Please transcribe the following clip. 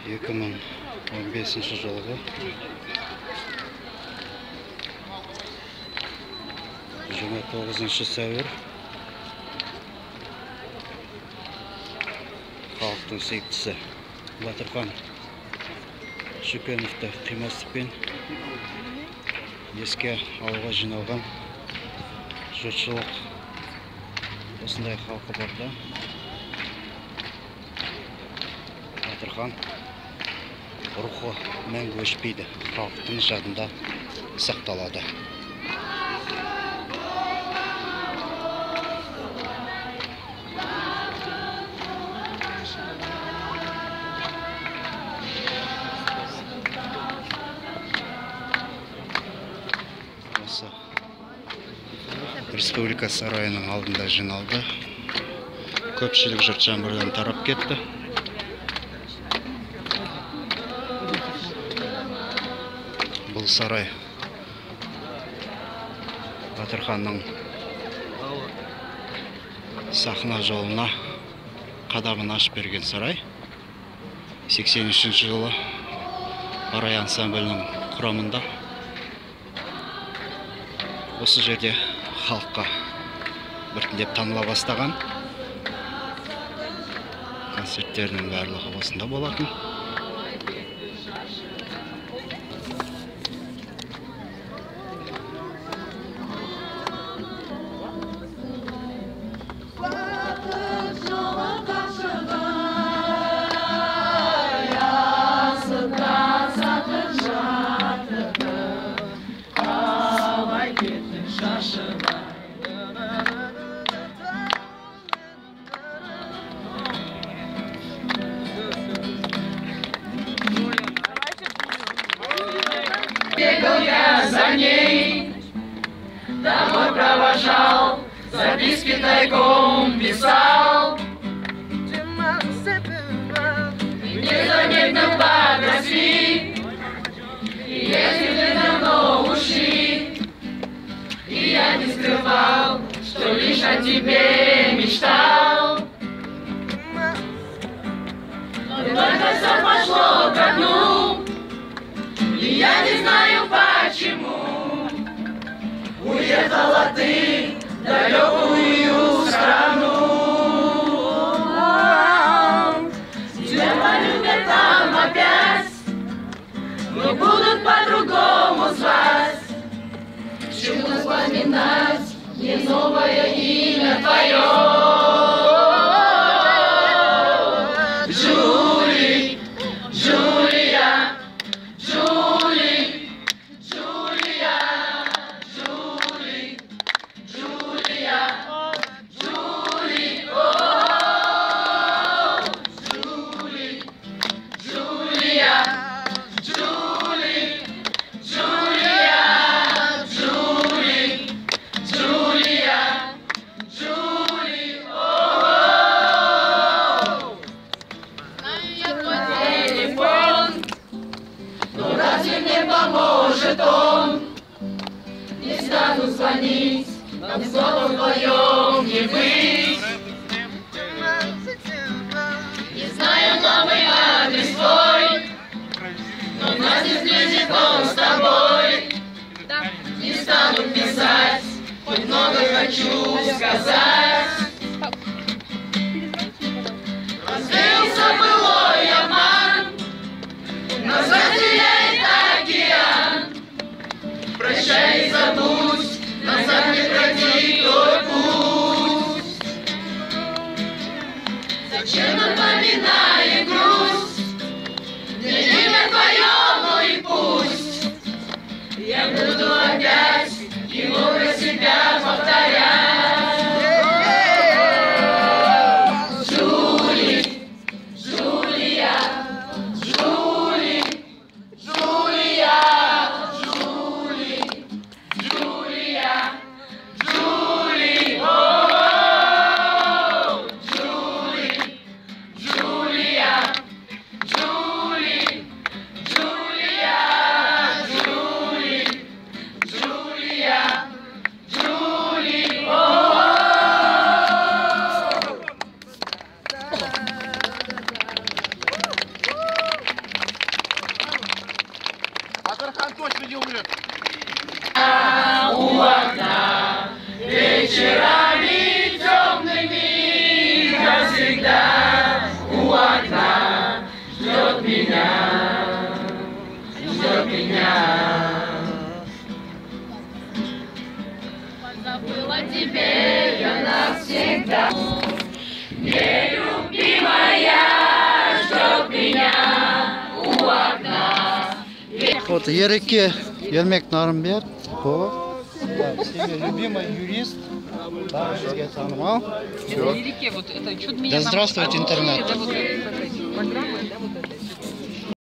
2015 жылғы 29 сәуір халықтың сүйіктісі Батырхан Шүкеновті қимастықпен еске алуға жиналған жұртшылық осындай халқы барда Батырхан рухы мәңгі өшпейді, халықтың жадында сақталады. Осы Республика сарайының алдында жиналды. Көпшілік жұрт жаңбырдан тарап кетті. Бұл сарай Батырханның сахна жолына қадамын ашып берген сарай. 83 жылы Арай ансамблінің құрамында осы жерде халыққа біртіндеп таныла бастаған. Концерттердің барлығы осында болатын. Бегал я за ней, домой провожал, записки тайком писал. Незаметно подросли, и эти давно ушли. И я не скрывал, что лишь о тебе мечтал. Но только все пошло ко дну, и я не знаю почему. Уехала ты в далекую страну. Тебя полюбят там опять, но будут по-другому звать. Чему вспоминать не новое имя твое. Джули, Джулия, Джули, Джулия, Джули, Джулия, Джули, о, Джули, Джулия, Джули, Джулия, Джули, Джулия, Джули, о. Знаю я твой телефон, но разве мне поможет он? Не стану звонить, нам снова вдвоем не быть. Не знаю новый адрес твой, но нас не сблизит он с тобой. Не стану писать, хоть много хочу сказать. Разбился былой обман, назад теряет океан. Прощай и забудь, назад не пройти твой путь. Зачем напоминает грусть? Мне имя твое, ну и пусть. Я буду опять его про себя повторять. Джули, Джулия, Джули, Джулия, Джули, Джулия, Джули, о, Джули, Джулия. Вот Ереке Ермек Нарымбек, да, всеми любимый юрист, да, бізге танымал. Это Ереке, вот это чудо меня. Да здравствует интернет. Это вот программа, да, вот